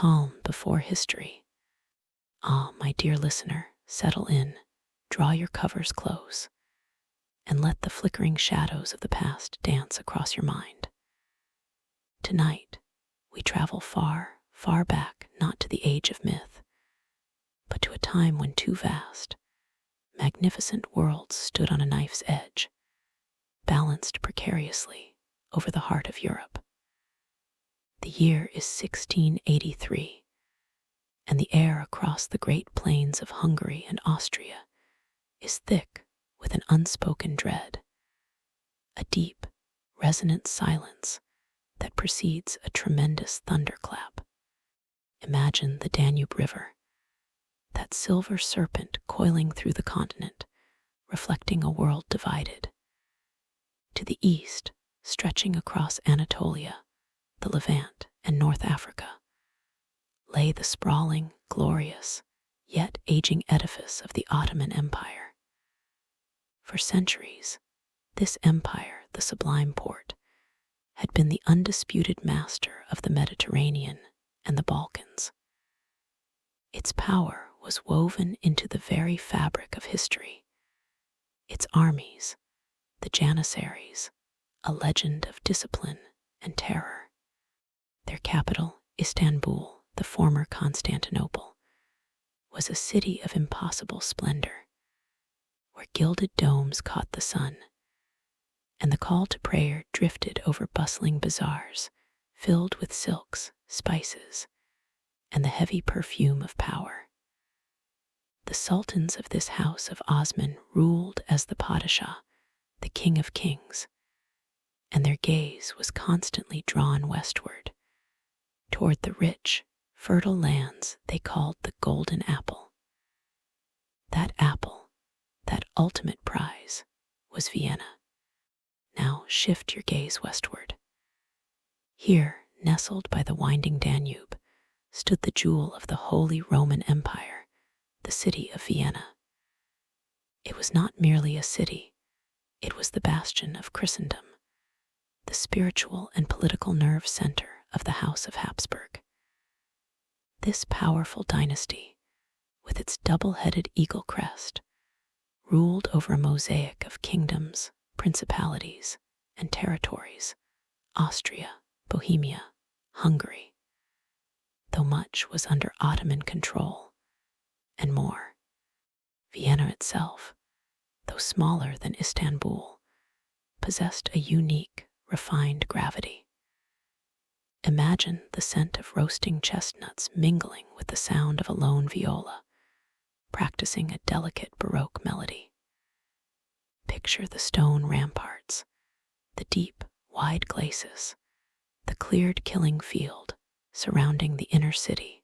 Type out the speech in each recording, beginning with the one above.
calm before history. Ah, my dear listener, settle in, draw your covers close, and let the flickering shadows of the past dance across your mind. Tonight, we travel far, far back, not to the age of myth, but to a time when two vast, magnificent worlds stood on a knife's edge, balanced precariously over the heart of Europe. The year is 1683, and the air across the great plains of Hungary and Austria is thick with an unspoken dread, a deep, resonant silence that precedes a tremendous thunderclap. Imagine the Danube River, that silver serpent coiling through the continent, reflecting a world divided. To the east, stretching across Anatolia, the Levant, and North Africa, lay the sprawling, glorious, yet aging edifice of the Ottoman Empire. For centuries, this empire, the Sublime Porte, had been the undisputed master of the Mediterranean and the Balkans. Its power was woven into the very fabric of history. Its armies, the Janissaries, a legend of discipline and terror. Their capital, Istanbul, the former Constantinople, was a city of impossible splendor, where gilded domes caught the sun, and the call to prayer drifted over bustling bazaars filled with silks, spices, and the heavy perfume of power. The sultans of this house of Osman ruled as the Padishah, the king of kings, and their gaze was constantly drawn westward, toward the rich, fertile lands they called the Golden Apple. That apple, that ultimate prize, was Vienna. Now shift your gaze westward. Here, nestled by the winding Danube, stood the jewel of the Holy Roman Empire, the city of Vienna. It was not merely a city, it was the bastion of Christendom, the spiritual and political nerve center of the House of Habsburg. This powerful dynasty, with its double-headed eagle crest, ruled over a mosaic of kingdoms, principalities, and territories: Austria, Bohemia, Hungary, though much was under Ottoman control, and more. Vienna itself, though smaller than Istanbul, possessed a unique, refined gravity. Imagine the scent of roasting chestnuts mingling with the sound of a lone viola, practicing a delicate Baroque melody. Picture the stone ramparts, the deep, wide glacis, the cleared killing field surrounding the inner city,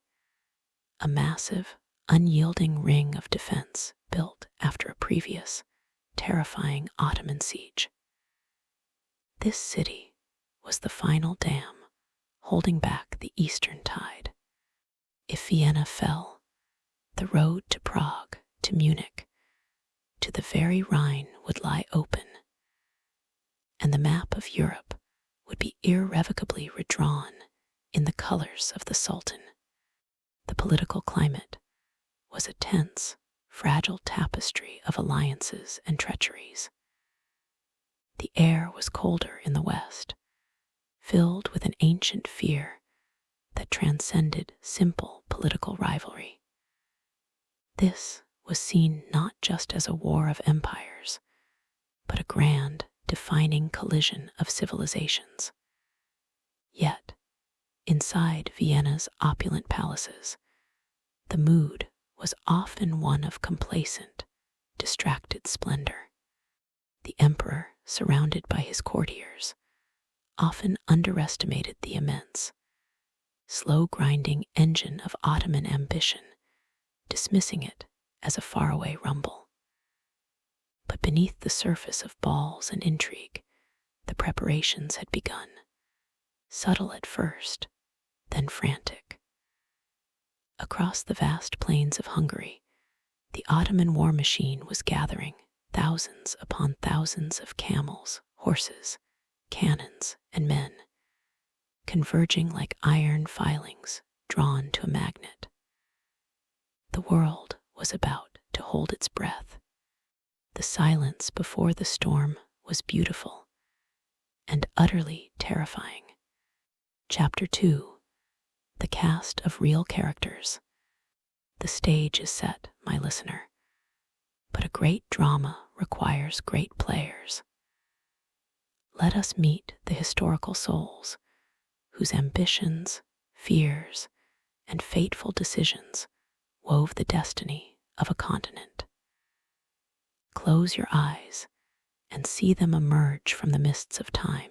a massive, unyielding ring of defense built after a previous, terrifying Ottoman siege. This city was the final dam holding back the eastern tide. If Vienna fell, the road to Prague, to Munich, to the very Rhine would lie open, and the map of Europe would be irrevocably redrawn in the colors of the Sultan. The political climate was a tense, fragile tapestry of alliances and treacheries. The air was colder in the west, filled with an ancient fear that transcended simple political rivalry. This was seen not just as a war of empires, but a grand, defining collision of civilizations. Yet, inside Vienna's opulent palaces, the mood was often one of complacent, distracted splendor. The emperor, surrounded by his courtiers, often underestimated the immense, slow-grinding engine of Ottoman ambition, dismissing it as a faraway rumble. But beneath the surface of balls and intrigue, the preparations had begun, subtle at first, then frantic. Across the vast plains of Hungary, the Ottoman war machine was gathering thousands upon thousands of camels, horses, cannons, and men, converging like iron filings drawn to a magnet. The world was about to hold its breath. The silence before the storm was beautiful and utterly terrifying. Chapter 2. The cast of real characters. The stage is set, my listener, but a great drama requires great players. Let us meet the historical souls whose ambitions, fears, and fateful decisions wove the destiny of a continent. Close your eyes and see them emerge from the mists of time,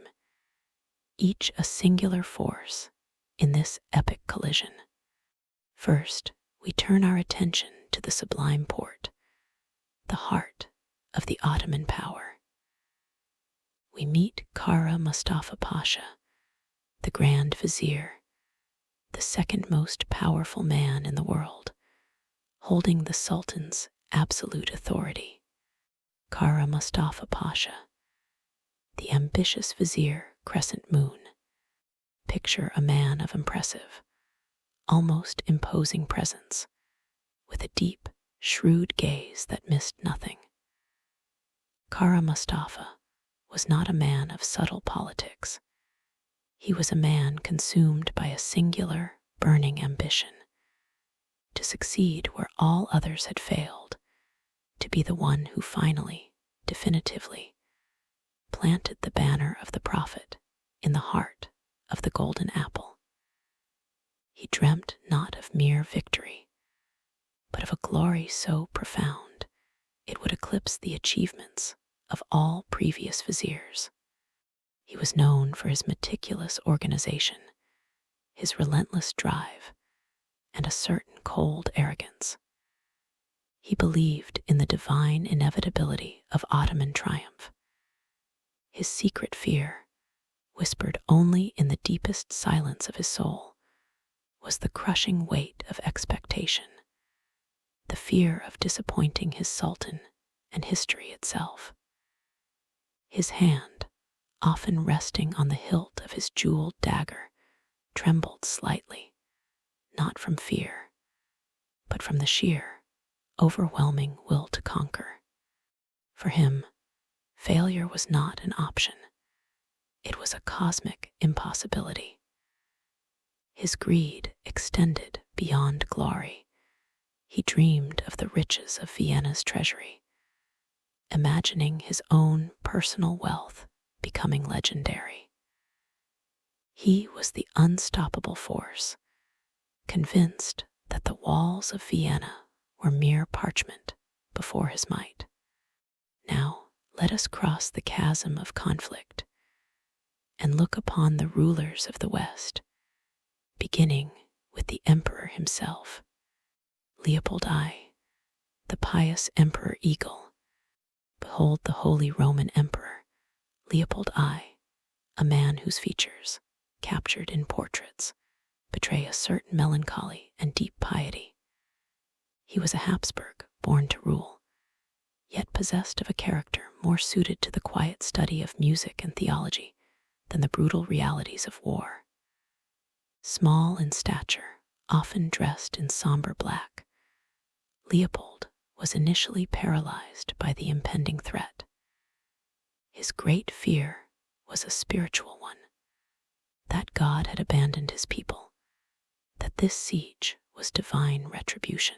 each a singular force in this epic collision. First, we turn our attention to the sublime Porte, the heart of the Ottoman power. We meet Kara Mustafa Pasha, the Grand Vizier, the second most powerful man in the world, holding the Sultan's absolute authority. Kara Mustafa Pasha, the ambitious vizier crescent moon. Picture a man of impressive, almost imposing presence, with a deep, shrewd gaze that missed nothing. Kara Mustafa was not a man of subtle politics. He was a man consumed by a singular, burning ambition to succeed where all others had failed, to be the one who finally, definitively, planted the banner of the Prophet in the heart of the golden apple. He dreamt not of mere victory, but of a glory so profound it would eclipse the achievements of all previous viziers. He was known for his meticulous organization, his relentless drive, and a certain cold arrogance. He believed in the divine inevitability of Ottoman triumph. His secret fear, whispered only in the deepest silence of his soul, was the crushing weight of expectation, the fear of disappointing his sultan and history itself. His hand, often resting on the hilt of his jeweled dagger, trembled slightly, not from fear, but from the sheer, overwhelming will to conquer. For him, failure was not an option. It was a cosmic impossibility. His greed extended beyond glory. He dreamed of the riches of Vienna's treasury, imagining his own personal wealth becoming legendary. He was the unstoppable force, convinced that the walls of Vienna were mere parchment before his might. Now let us cross the chasm of conflict and look upon the rulers of the West, beginning with the emperor himself, Leopold I, the pious Emperor Eagle. Behold the Holy Roman Emperor, Leopold I, a man whose features, captured in portraits, betray a certain melancholy and deep piety. He was a Habsburg born to rule, yet possessed of a character more suited to the quiet study of music and theology than the brutal realities of war. Small in stature, often dressed in somber black, Leopold was initially paralyzed by the impending threat. His great fear was a spiritual one, that God had abandoned his people, that this siege was divine retribution.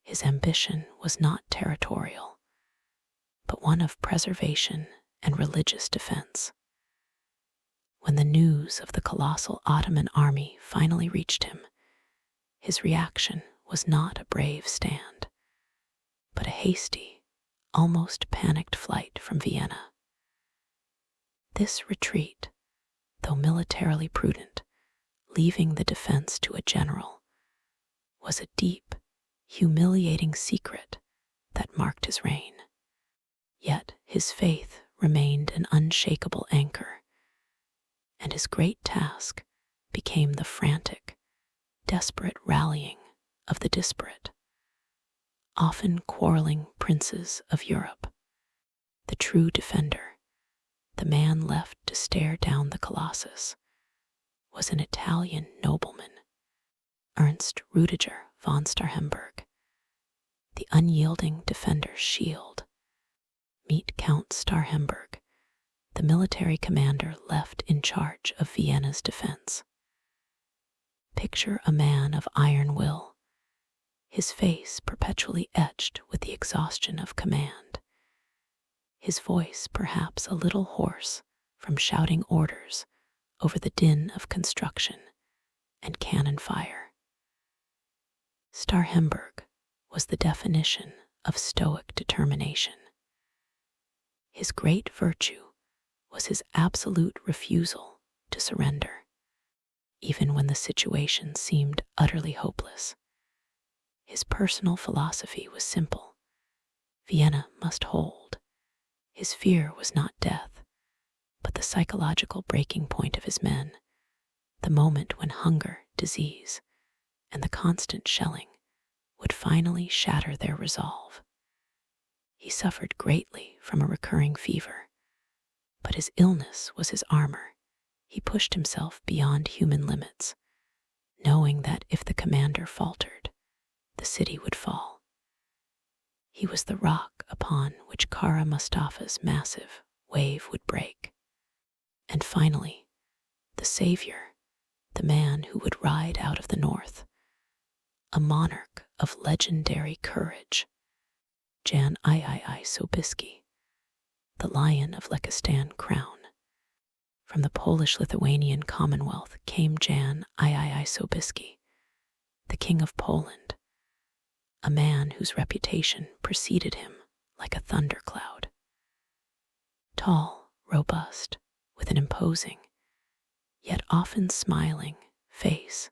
His ambition was not territorial, but one of preservation and religious defense. When the news of the colossal Ottoman army finally reached him, his reaction was not a brave stand, but a hasty, almost panicked flight from Vienna. This retreat, though militarily prudent, leaving the defense to a general, was a deep, humiliating secret that marked his reign. Yet his faith remained an unshakable anchor, and his great task became the frantic, desperate rallying of the disparate, often quarreling princes of Europe. The true defender, the man left to stare down the Colossus, was an Italian nobleman, Prince Rudiger von Starhemberg, the unyielding defender's shield. Meet Count Starhemberg, the military commander left in charge of Vienna's defense. Picture a man of iron will, his face perpetually etched with the exhaustion of command, his voice perhaps a little hoarse from shouting orders over the din of construction and cannon fire. Starhemberg was the definition of stoic determination. His great virtue was his absolute refusal to surrender, even when the situation seemed utterly hopeless. His personal philosophy was simple. Vienna must hold. His fear was not death, but the psychological breaking point of his men, the moment when hunger, disease, and the constant shelling would finally shatter their resolve. He suffered greatly from a recurring fever, but his illness was his armor. He pushed himself beyond human limits, knowing that if the commander faltered, the city would fall. He was the rock upon which Kara Mustafa's massive wave would break. And finally, the savior, the man who would ride out of the north, a monarch of legendary courage, Jan I Sobieski, the Lion of Lekistan crown. From the Polish-Lithuanian Commonwealth came Jan I Sobieski, the King of Poland, a man whose reputation preceded him like a thundercloud. Tall, robust, with an imposing, yet often smiling, face,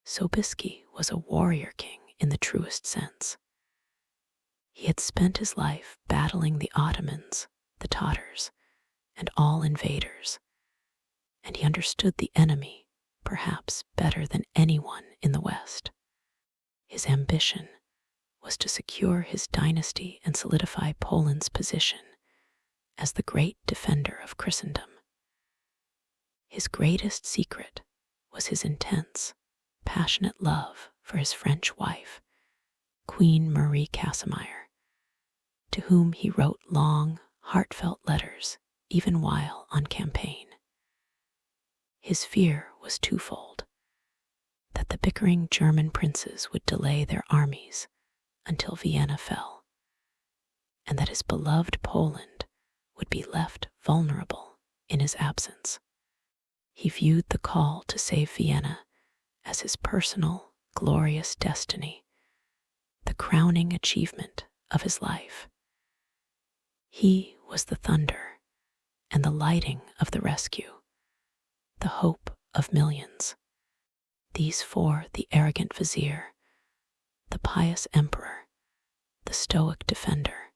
Sobieski was a warrior king in the truest sense. He had spent his life battling the Ottomans, the Tatars, and all invaders, and he understood the enemy perhaps better than anyone in the West. His ambition was to secure his dynasty and solidify Poland's position as the great defender of Christendom. His greatest secret was his intense, passionate love for his French wife, Queen Marie Casimir, to whom he wrote long, heartfelt letters even while on campaign. His fear was twofold: that the bickering German princes would delay their armies until Vienna fell, and that his beloved Poland would be left vulnerable in his absence. He viewed the call to save Vienna as his personal, glorious destiny, the crowning achievement of his life. He was the thunder and the lighting of the rescue, the hope of millions. These four, the arrogant vizier, the pious emperor, the stoic defender,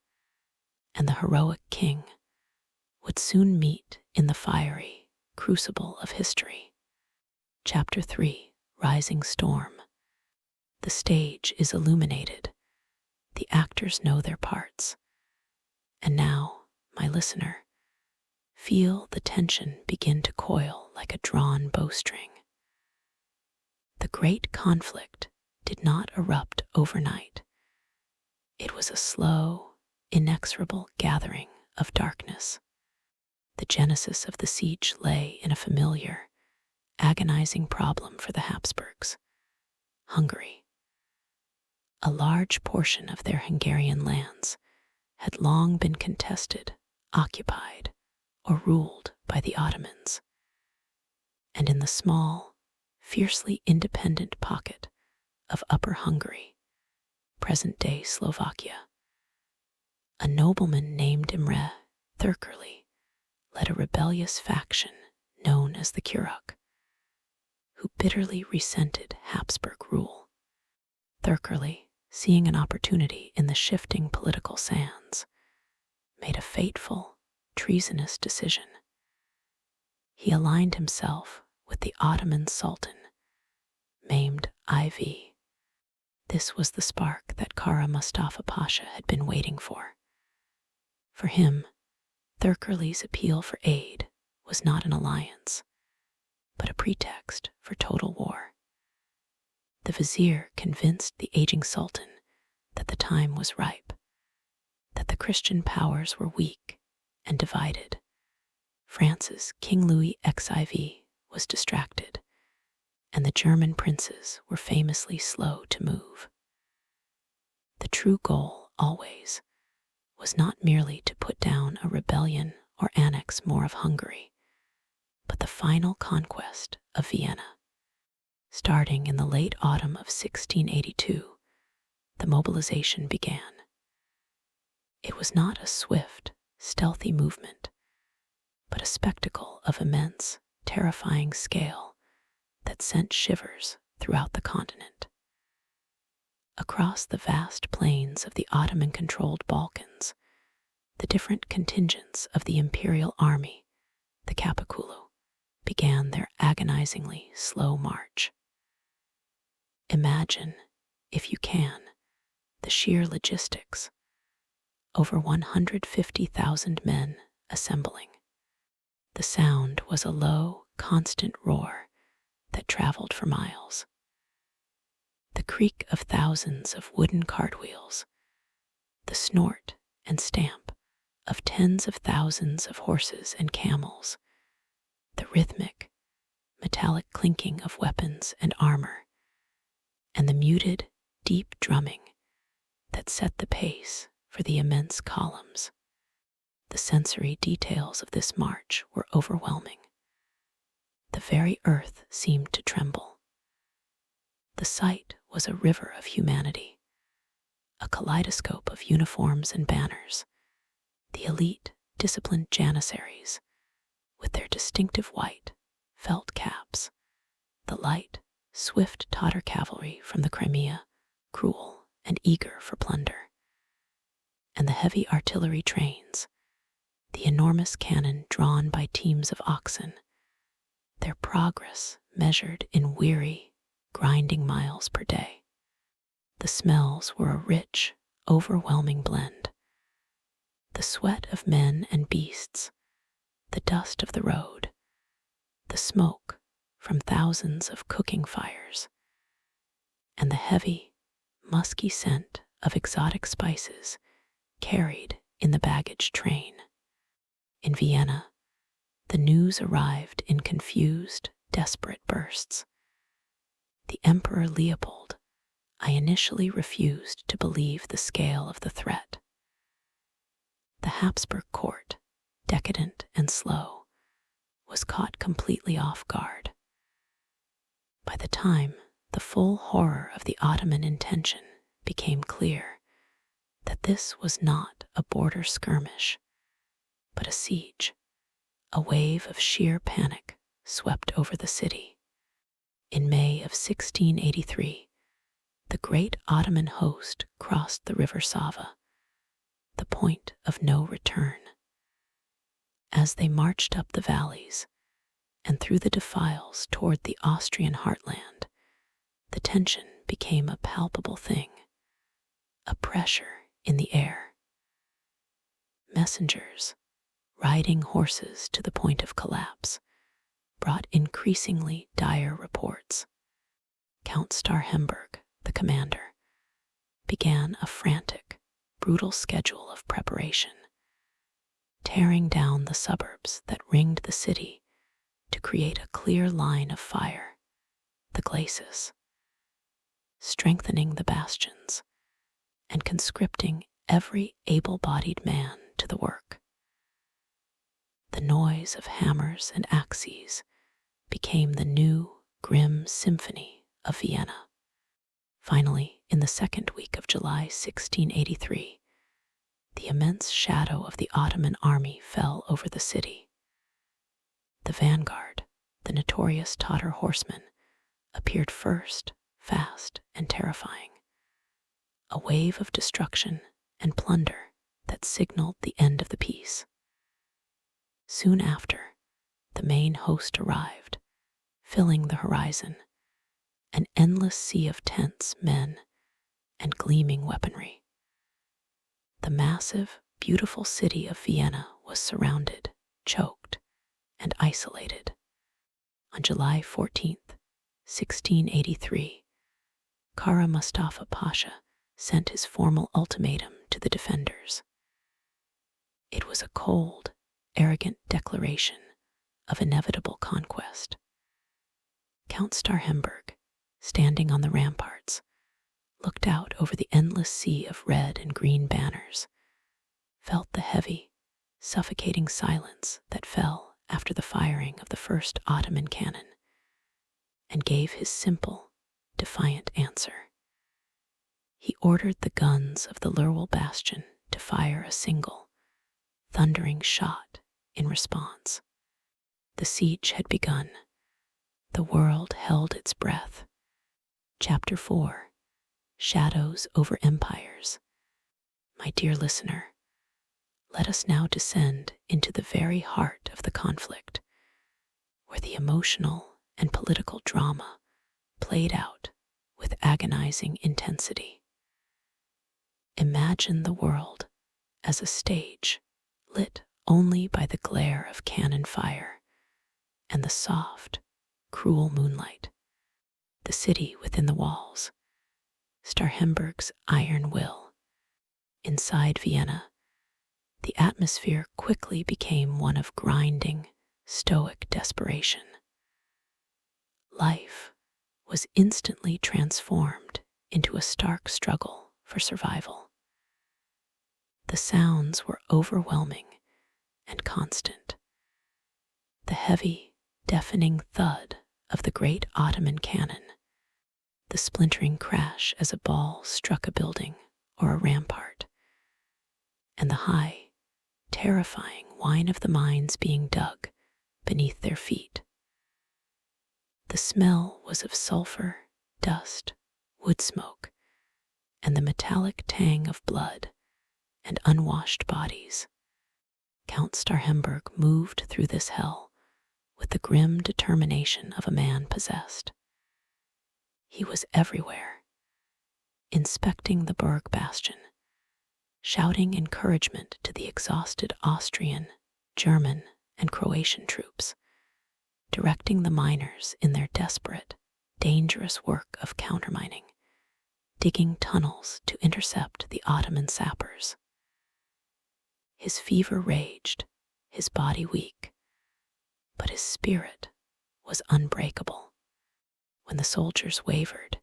and the heroic king, would soon meet in the fiery crucible of history. Chapter 3: Rising Storm. The stage is illuminated. The actors know their parts. And now, my listener, feel the tension begin to coil like a drawn bowstring. The great conflict did not erupt overnight. It was a slow, inexorable gathering of darkness. The genesis of the siege lay in a familiar, agonizing problem for the Habsburgs: Hungary. A large portion of their Hungarian lands had long been contested, occupied, or ruled by the Ottomans. And in the small, fiercely independent pocket of Upper Hungary, present-day Slovakia, a nobleman named Imre Thurkerli led a rebellious faction known as the Kuruk, who bitterly resented Habsburg rule. Thurkerli, seeing an opportunity in the shifting political sands, made a fateful, treasonous decision. He aligned himself with the Ottoman Sultan, named IV. This was the spark that Kara Mustafa Pasha had been waiting for. For him, Thurkerli's appeal for aid was not an alliance, but a pretext for total war. the vizier convinced the aging sultan that the time was ripe, that the Christian powers were weak and divided. France's King Louis XIV was distracted, and the German princes were famously slow to move. The true goal, always, was not merely to put down a rebellion or annex more of Hungary, but the final conquest of Vienna. Starting in the late autumn of 1682, the mobilization began. It was not a swift, stealthy movement, but a spectacle of immense, terrifying scale that sent shivers throughout the continent. Across the vast plains of the Ottoman-controlled Balkans, the different contingents of the imperial army, the Capiculu, began their agonizingly slow march. Imagine, if you can, the sheer logistics. Over 150,000 men assembling. The sound was a low, constant roar that traveled for miles. The creak of thousands of wooden cartwheels, the snort and stamp of tens of thousands of horses and camels, the rhythmic, metallic clinking of weapons and armor, and the muted, deep drumming that set the pace for the immense columns. The sensory details of this march were overwhelming. The very earth seemed to tremble. The sight was a river of humanity, a kaleidoscope of uniforms and banners, the elite, disciplined janissaries, with their distinctive white, felt caps, the light, swift Tatar cavalry from the Crimea, cruel and eager for plunder, and the heavy artillery trains, the enormous cannon drawn by teams of oxen, their progress measured in weary, grinding miles per day. The smells were a rich, overwhelming blend. The sweat of men and beasts, the dust of the road, the smoke from thousands of cooking fires, and the heavy, musky scent of exotic spices carried in the baggage train. In Vienna, the news arrived in confused, desperate bursts. The Emperor Leopold, I initially refused to believe the scale of the threat. The Habsburg court, decadent and slow, was caught completely off guard. By the time the full horror of the Ottoman intention became clear, that this was not a border skirmish, but a siege, a wave of sheer panic swept over the city. In May of 1683, the great Ottoman host crossed the river Sava, the point of no return. As they marched up the valleys and through the defiles toward the Austrian heartland, the tension became a palpable thing, a pressure in the air. Messengers, riding horses to the point of collapse, brought increasingly dire reports. Count Starhemberg, the commander, began a frantic, brutal schedule of preparation, tearing down the suburbs that ringed the city to create a clear line of fire, the glacis, strengthening the bastions, and conscripting every able-bodied man to the work. The noise of hammers and axes became the new, grim symphony of Vienna. Finally, in the second week of July 1683, the immense shadow of the Ottoman army fell over the city. The vanguard, the notorious Tatar horsemen, appeared first, fast and terrifying, a wave of destruction and plunder that signaled the end of the peace. Soon after, the main host arrived, filling the horizon, an endless sea of tents, men, and gleaming weaponry. The massive, beautiful city of Vienna was surrounded, choked, and isolated. On July 14th, 1683, Kara Mustafa Pasha sent his formal ultimatum to the defenders. It was a cold, arrogant declaration of inevitable conquest. Count Starhemberg, standing on the ramparts, looked out over the endless sea of red and green banners, felt the heavy, suffocating silence that fell after the firing of the first Ottoman cannon, and gave his simple, defiant answer. He ordered the guns of the Lurwell bastion to fire a single, thundering shot in response. The siege had begun. The world held its breath. Chapter 4: Shadows over Empires. My dear listener, let us now descend into the very heart of the conflict, where the emotional and political drama played out with agonizing intensity. Imagine the world as a stage lit only by the glare of cannon fire and the soft, cruel moonlight. The city within the walls, Starhemberg's iron will. Inside Vienna, the atmosphere quickly became one of grinding, stoic desperation. Life was instantly transformed into a stark struggle for survival. The sounds were overwhelming and constant. The heavy, deafening thud of the great Ottoman cannon, the splintering crash as a ball struck a building or a rampart, and the high, terrifying whine of the mines being dug beneath their feet. The smell was of sulfur, dust, wood smoke, and the metallic tang of blood and unwashed bodies. Count Starhemberg moved through this hell with the grim determination of a man possessed. He was everywhere, inspecting the Berg bastion, shouting encouragement to the exhausted Austrian, German, and Croatian troops, directing the miners in their desperate, dangerous work of countermining, digging tunnels to intercept the Ottoman sappers. His fever raged, his body weak, but his spirit was unbreakable. When the soldiers wavered,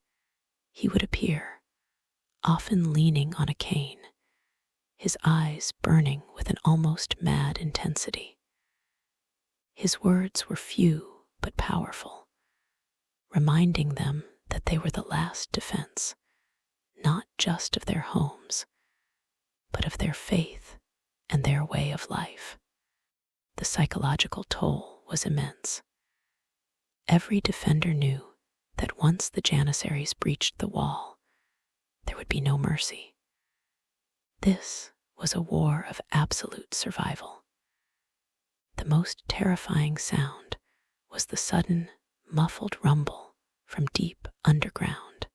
he would appear, often leaning on a cane, his eyes burning with an almost mad intensity. His words were few but powerful, reminding them that they were the last defense, not just of their homes, but of their faith and their way of life. The psychological toll was immense. Every defender knew that once the Janissaries breached the wall, there would be no mercy. This was a war of absolute survival. The most terrifying sound was the sudden, muffled rumble from deep underground,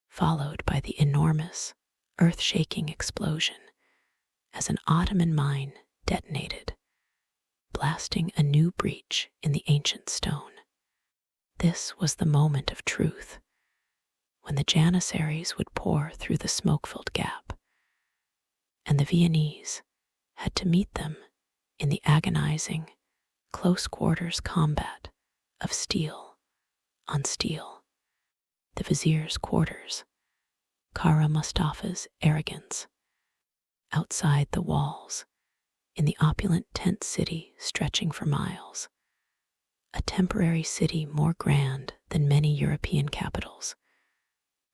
followed by the enormous, earth-shaking explosion as an Ottoman mine detonated, blasting a new breach in the ancient stone. This was the moment of truth, when the Janissaries would pour through the smoke-filled gap, and the Viennese had to meet them in the agonizing, close-quarters combat of steel on steel. The vizier's quarters, Kara Mustafa's arrogance. Outside the walls, in the opulent tent city stretching for miles, a temporary city more grand than many European capitals,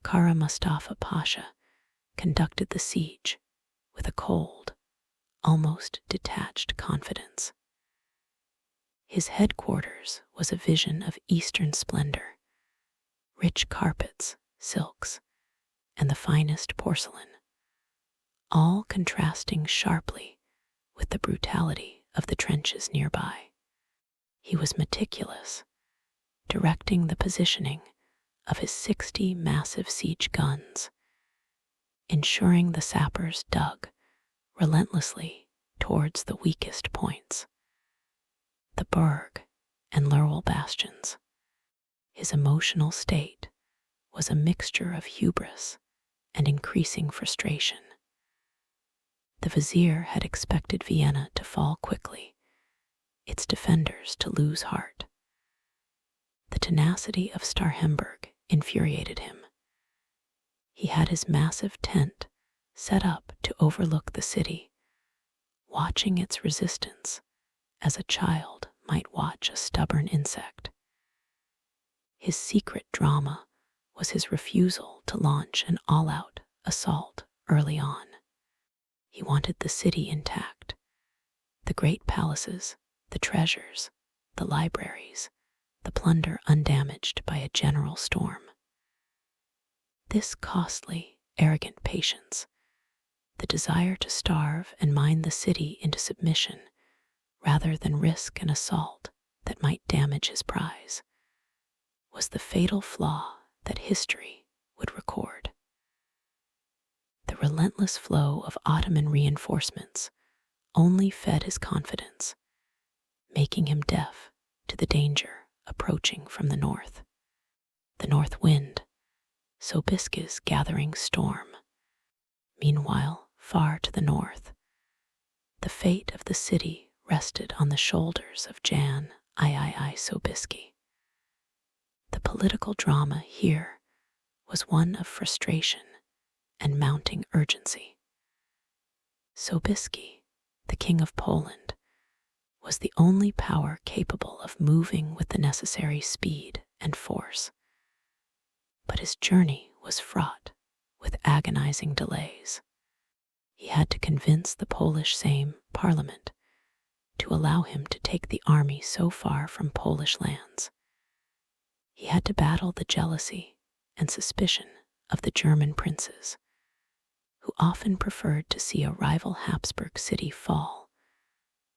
Kara Mustafa Pasha conducted the siege with a cold, almost detached confidence. His headquarters was a vision of Eastern splendor, rich carpets, silks, and the finest porcelain, all contrasting sharply with the brutality of the trenches nearby. He was meticulous, directing the positioning of his 60 massive siege guns, ensuring the sappers dug relentlessly towards the weakest points, the Berg and Lurwell bastions. His emotional state was a mixture of hubris and increasing frustration. The vizier had expected Vienna to fall quickly, its defenders to lose heart. The tenacity of Starhemberg infuriated him. He had his massive tent set up to overlook the city, watching its resistance as a child might watch a stubborn insect. His secret drama was his refusal to launch an all-out assault early on. He wanted the city intact, the great palaces, the treasures, the libraries, the plunder undamaged by a general storm. This costly, arrogant patience, the desire to starve and mine the city into submission rather than risk an assault that might damage his prize, was the fatal flaw that history would record. The relentless flow of Ottoman reinforcements only fed his confidence, making him deaf to the danger approaching from the north. The north wind, Sobieski's gathering storm. Meanwhile, far to the north, the fate of the city rested on the shoulders of Jan III Sobieski. The political drama here was one of frustration and mounting urgency. Sobieski, the King of Poland, was the only power capable of moving with the necessary speed and force. But his journey was fraught with agonizing delays. He had to convince the Polish Sejm Parliament to allow him to take the army so far from Polish lands. He had to battle the jealousy and suspicion of the German princes, who often preferred to see a rival Habsburg city fall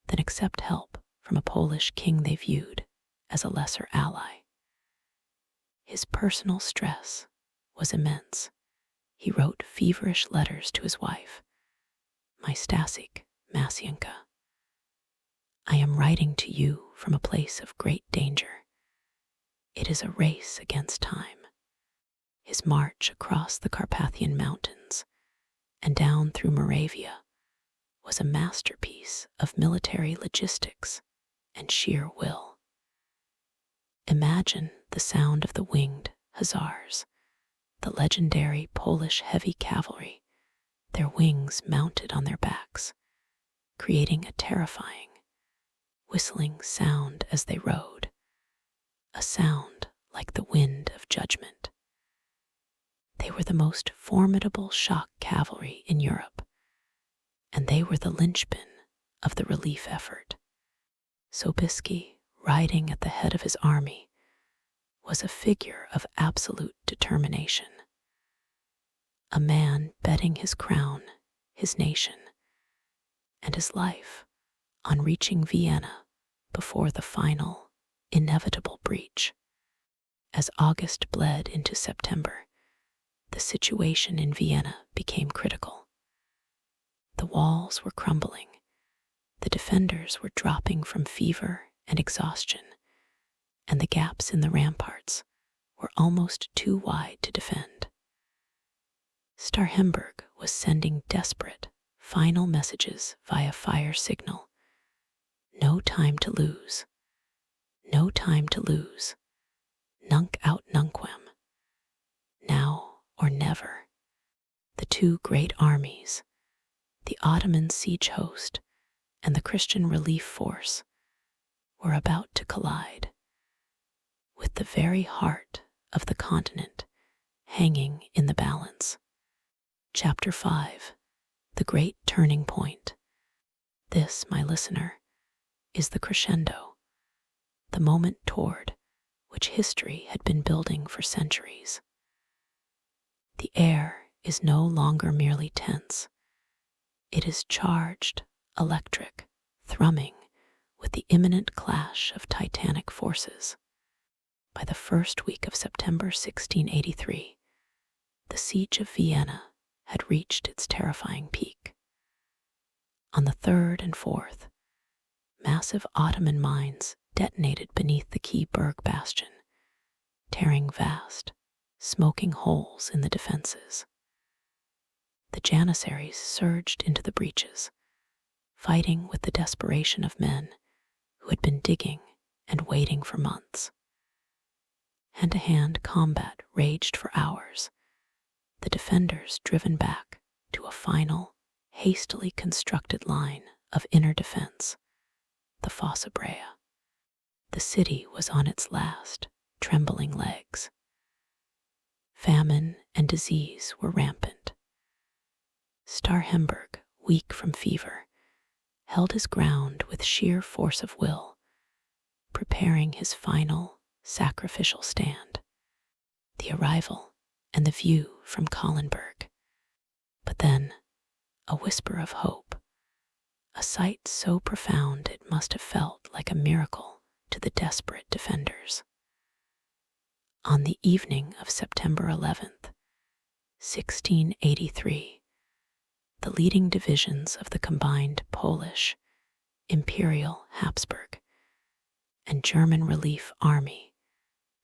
than accept help from a Polish king they viewed as a lesser ally. His personal stress was immense. He wrote feverish letters to his wife, "My Stasik, Masyanka, I am writing to you from a place of great danger. It is a race against time." His march across the Carpathian Mountains and down through Moravia was a masterpiece of military logistics and sheer will. Imagine the sound of the Winged Hussars, the legendary Polish heavy cavalry, their wings mounted on their backs, creating a terrifying, whistling sound as they rode, a sound like the wind of judgment. They were the most formidable shock cavalry in Europe, and they were the linchpin of the relief effort. Sobieski, riding at the head of his army, was a figure of absolute determination, a man betting his crown, his nation, and his life on reaching Vienna before the final, inevitable breach. As August bled into September, the situation in Vienna became critical. The walls were crumbling, the defenders were dropping from fever and exhaustion, and the gaps in the ramparts were almost too wide to defend. Starhemberg was sending desperate, final messages via fire signal. No time to lose. No time to lose. Nunc aut nunquam. Now or never. The two great armies, the Ottoman siege host and the Christian relief force, were about to collide, with the very heart of the continent hanging in the balance. Chapter 5. The Great Turning Point. This, my listener, is the crescendo, the moment toward which history had been building for centuries. The air is no longer merely tense. It is charged, electric, thrumming with the imminent clash of titanic forces. By the first week of September 1683, the siege of Vienna had reached its terrifying peak. On the 3rd and 4th, massive Ottoman mines detonated beneath the key Berg bastion, tearing vast, smoking holes in the defenses. The Janissaries surged into the breaches, fighting with the desperation of men who had been digging and waiting for months. Hand-to-hand combat raged for hours, the defenders driven back to a final, hastily constructed line of inner defense, the Fossa Brea. The city was on its last, trembling legs. Famine and disease were rampant. Starhemberg, weak from fever, held his ground with sheer force of will, preparing his final, sacrificial stand. The arrival and the view from Kahlenberg. But then, a whisper of hope, a sight so profound it must have felt like a miracle to the desperate defenders. On the evening of September 11th, 1683, the leading divisions of the combined Polish, Imperial Habsburg, and German Relief Army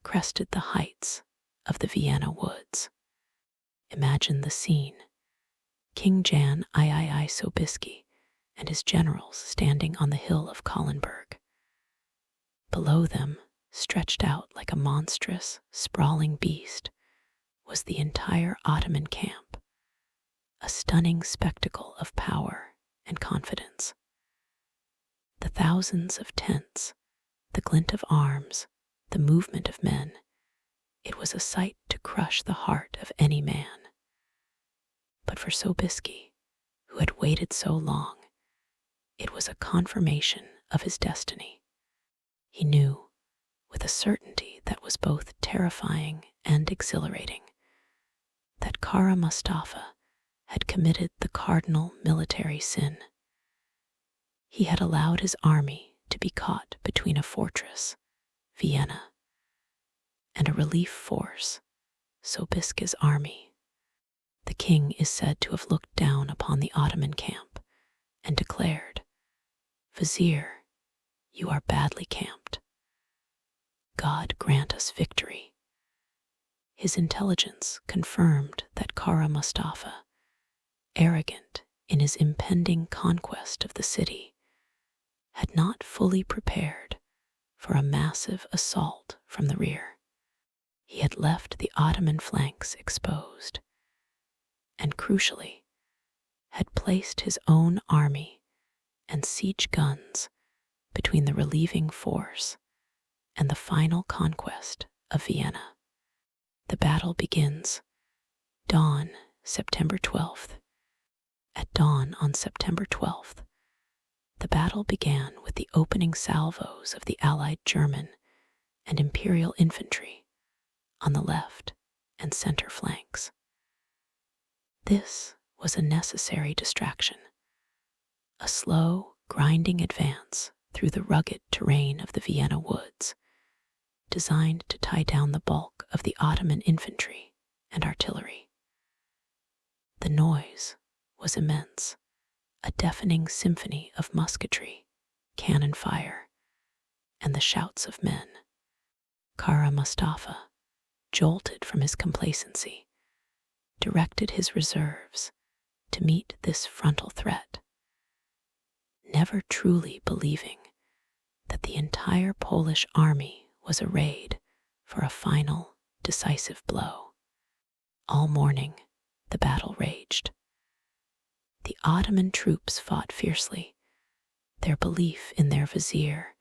crested the heights of the Vienna woods. Imagine the scene. King Jan III Sobieski and his generals standing on the hill of Kahlenberg. Below them, stretched out like a monstrous, sprawling beast, was the entire Ottoman camp, a stunning spectacle of power and confidence. The thousands of tents, the glint of arms, the movement of men, it was a sight to crush the heart of any man. But for Sobieski, who had waited so long, it was a confirmation of his destiny. He knew, with a certainty that was both terrifying and exhilarating, that Kara Mustafa had committed the cardinal military sin. He had allowed his army to be caught between a fortress, Vienna, and a relief force, Sobieski's army. The king is said to have looked down upon the Ottoman camp and declared, "Vizier, you are badly camped. God grant us victory." His intelligence confirmed that Kara Mustafa, arrogant in his impending conquest of the city, had not fully prepared for a massive assault from the rear. He had left the Ottoman flanks exposed, and crucially, had placed his own army and siege guns between the relieving force and the final conquest of Vienna. The battle begins. Dawn, September 12th. At dawn on September 12th, the battle began with the opening salvos of the Allied German and Imperial infantry on the left and center flanks. This was a necessary distraction, a slow, grinding advance through the rugged terrain of the Vienna woods, designed to tie down the bulk of the Ottoman infantry and artillery. The noise was immense, a deafening symphony of musketry, cannon fire, and the shouts of men. Kara Mustafa, jolted from his complacency, directed his reserves to meet this frontal threat, never truly believing that the entire Polish army was arrayed for a final, decisive blow. All morning, the battle raged. The Ottoman troops fought fiercely, their belief in their vizier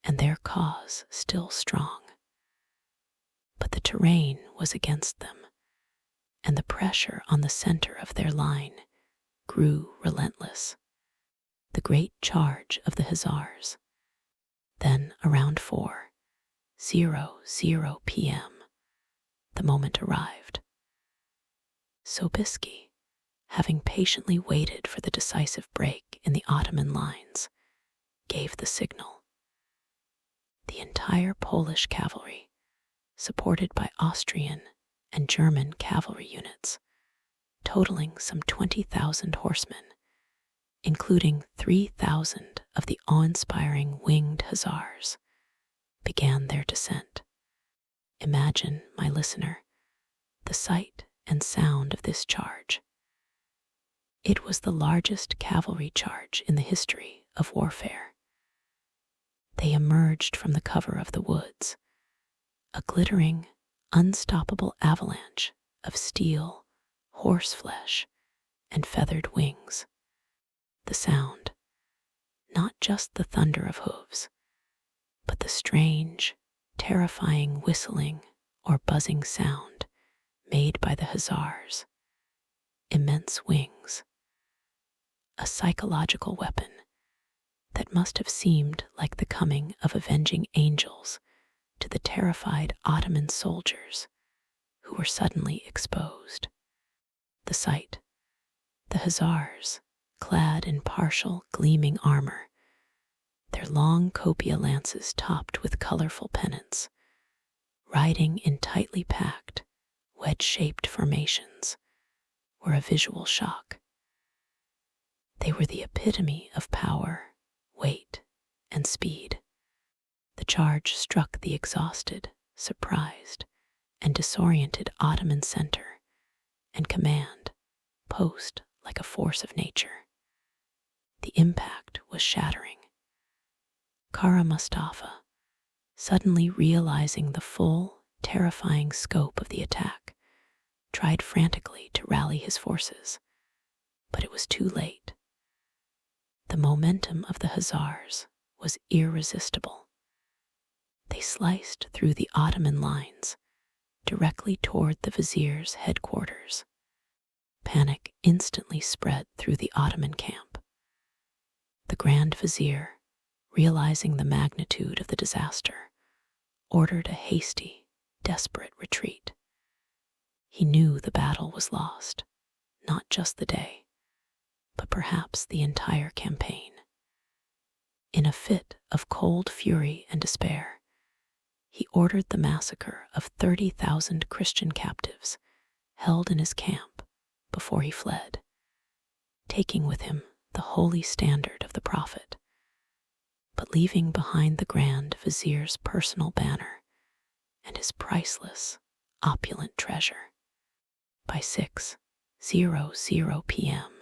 and their cause still strong. But the terrain was against them, and the pressure on the center of their line grew relentless. The great charge of the Hussars. Then around 4:00 p.m., the moment arrived. Sobieski, having patiently waited for the decisive break in the Ottoman lines, gave the signal. The entire Polish cavalry, supported by Austrian and German cavalry units, totaling some 20,000 horsemen, including 3,000 of the awe-inspiring Winged Hussars, began their descent. Imagine, my listener, the sight and sound of this charge. It was the largest cavalry charge in the history of warfare. They emerged from the cover of the woods, a glittering, unstoppable avalanche of steel, horseflesh, and feathered wings. The sound, not just the thunder of hooves, but the strange, terrifying whistling or buzzing sound made by the hussars' immense wings, a psychological weapon that must have seemed like the coming of avenging angels to the terrified Ottoman soldiers who were suddenly exposed. The sight, the hussars, clad in partial gleaming armor, their long copia lances topped with colorful pennants, riding in tightly packed, wedge-shaped formations, were a visual shock. They were the epitome of power, weight, and speed. The charge struck the exhausted, surprised, and disoriented Ottoman center and command post like a force of nature. The impact was shattering. Kara Mustafa, suddenly realizing the full, terrifying scope of the attack, tried frantically to rally his forces, but it was too late. The momentum of the hussars was irresistible. They sliced through the Ottoman lines, directly toward the vizier's headquarters. Panic instantly spread through the Ottoman camp. The Grand Vizier, realizing the magnitude of the disaster, ordered a hasty, desperate retreat. He knew the battle was lost, not just the day, but perhaps the entire campaign. In a fit of cold fury and despair, he ordered the massacre of 30,000 Christian captives held in his camp before he fled, taking with him the holy standard of the Prophet, but leaving behind the Grand Vizier's personal banner and his priceless, opulent treasure. By 6:00 p.m.,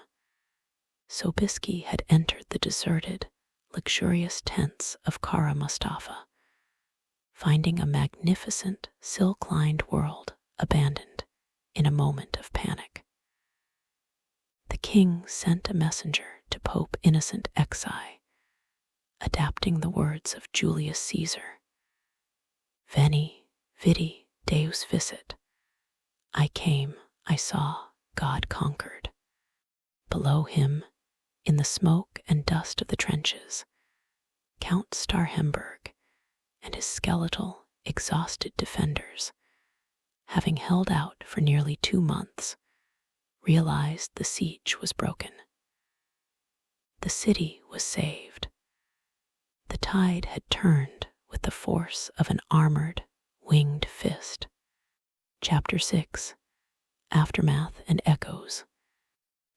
Sobieski had entered the deserted, luxurious tents of Kara Mustafa, finding a magnificent, silk-lined world abandoned in a moment of panic. The king sent a messenger to Pope Innocent XI, adapting the words of Julius Caesar. Veni, vidi, Deus visit. I came, I saw, God conquered. Below him, in the smoke and dust of the trenches, Count Starhemberg and his skeletal, exhausted defenders, having held out for nearly 2 months, realized the siege was broken. The city was saved. The tide had turned with the force of an armored, winged fist. Chapter 6: Aftermath and Echoes.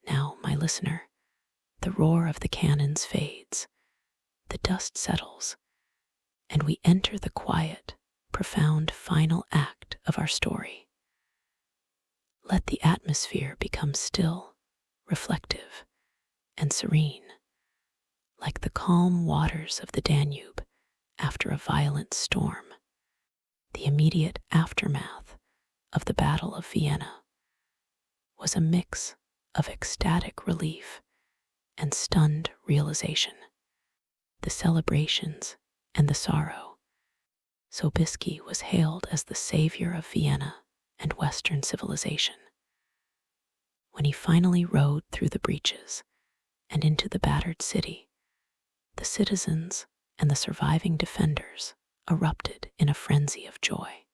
Now, my listener, the roar of the cannons fades, the dust settles, and we enter the quiet, profound final act of our story. Let the atmosphere become still, reflective, and serene, like the calm waters of the Danube after a violent storm. The immediate aftermath of the Battle of Vienna was a mix of ecstatic relief and stunned realization. The celebrations and the sorrow. Sobieski was hailed as the savior of Vienna and Western civilization. When he finally rode through the breaches and into the battered city, the citizens and the surviving defenders erupted in a frenzy of joy.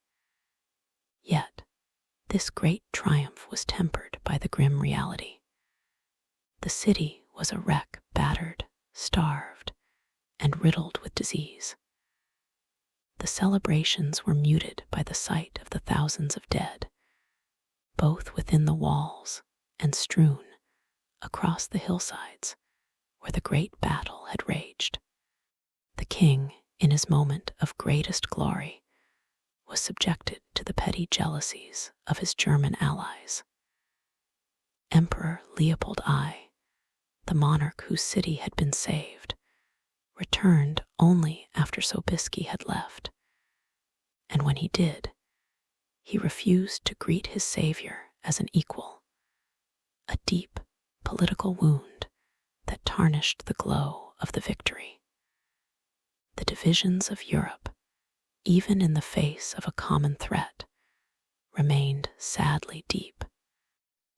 Yet, this great triumph was tempered by the grim reality. The city was a wreck, battered, starved, and riddled with disease. The celebrations were muted by the sight of the thousands of dead, both within the walls and strewn across the hillsides where the great battle had raged. The king, in his moment of greatest glory, was subjected to the petty jealousies of his German allies. Emperor Leopold I, the monarch whose city had been saved, returned only after Sobieski had left, and when he did, he refused to greet his savior as an equal, a deep political wound that tarnished the glow of the victory. The divisions of Europe, even in the face of a common threat, remained sadly deep.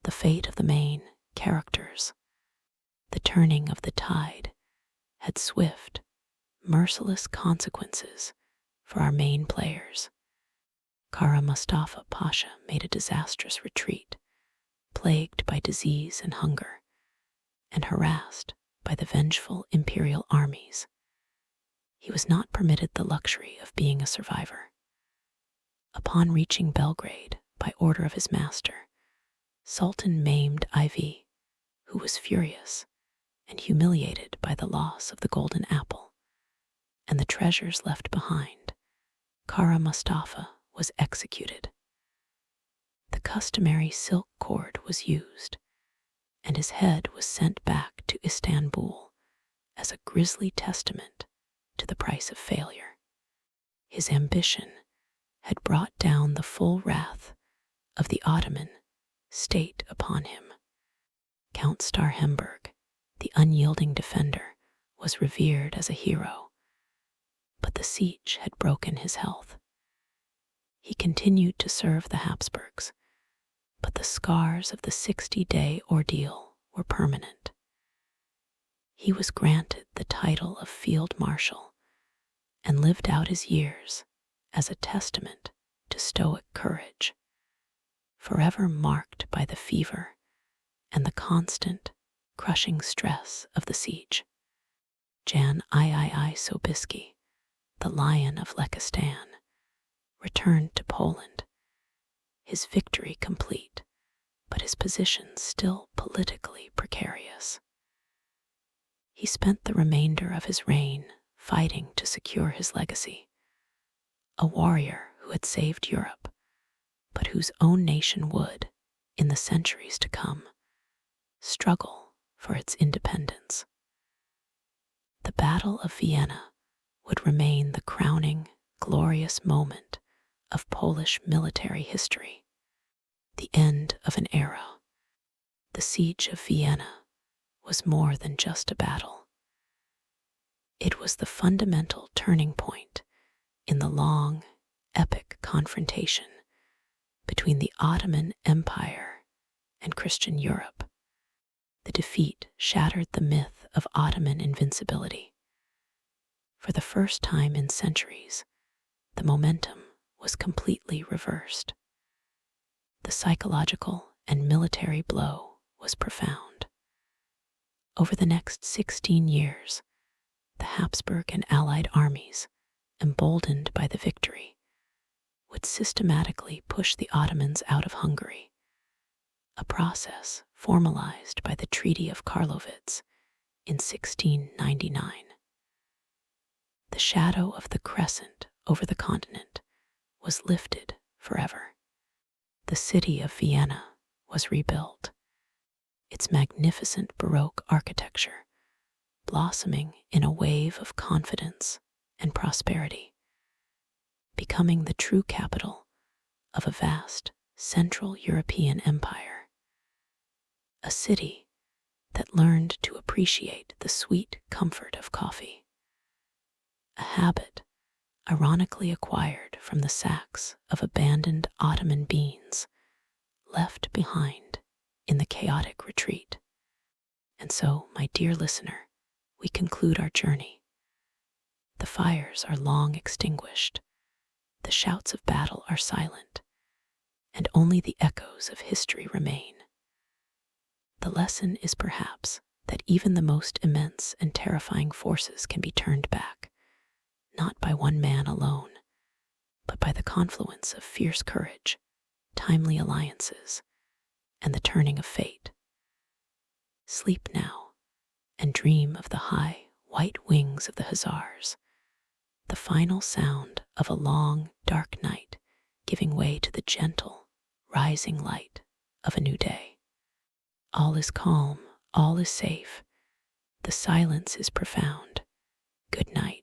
The fate of the main characters, the turning of the tide, had swift, merciless consequences for our main players. Kara Mustafa Pasha made a disastrous retreat, plagued by disease and hunger, and harassed by the vengeful imperial armies. He was not permitted the luxury of being a survivor. Upon reaching Belgrade by order of his master, Sultan maimed IV, who was furious and humiliated by the loss of the golden apple and the treasures left behind. Kara Mustafa was executed. The customary silk cord was used, and his head was sent back to Istanbul as a grisly testament to the price of failure. His ambition had brought down the full wrath of the Ottoman state upon him. Count Starhemberg, the unyielding defender, was revered as a hero, but the siege had broken his health. He continued to serve the Habsburgs, but the scars of the 60-day ordeal were permanent. He was granted the title of Field Marshal and lived out his years as a testament to stoic courage, forever marked by the fever and the constant, crushing stress of the siege. Jan III Sobieski, the Lion of Lekistan, returned to Poland, his victory complete, but his position still politically precarious. He spent the remainder of his reign fighting to secure his legacy, a warrior who had saved Europe, but whose own nation would, in the centuries to come, struggle for its independence. The Battle of Vienna would remain the crowning, glorious moment of Polish military history, the end of an era. The Siege of Vienna was more than just a battle. It was the fundamental turning point in the long, epic confrontation between the Ottoman Empire and Christian Europe. The defeat shattered the myth of Ottoman invincibility. For the first time in centuries, the momentum was completely reversed. The psychological and military blow was profound. Over the next 16 years, the Habsburg and Allied armies, emboldened by the victory, would systematically push the Ottomans out of Hungary, a process formalized by the Treaty of Karlowitz in 1699. The shadow of the crescent over the continent was lifted forever. The city of Vienna was rebuilt, its magnificent Baroque architecture blossoming in a wave of confidence and prosperity, becoming the true capital of a vast Central European empire, a city that learned to appreciate the sweet comfort of coffee, a habit ironically acquired from the sacks of abandoned Ottoman beans left behind in the chaotic retreat. And so, my dear listener, we conclude our journey. The fires are long extinguished, the shouts of battle are silent, and only the echoes of history remain. The lesson is perhaps that even the most immense and terrifying forces can be turned back, not by one man alone, but by the confluence of fierce courage, timely alliances, and the turning of fate. Sleep now, and dream of the high, white wings of the Hussars, the final sound of a long, dark night giving way to the gentle, rising light of a new day. All is calm, all is safe. The silence is profound. Good night.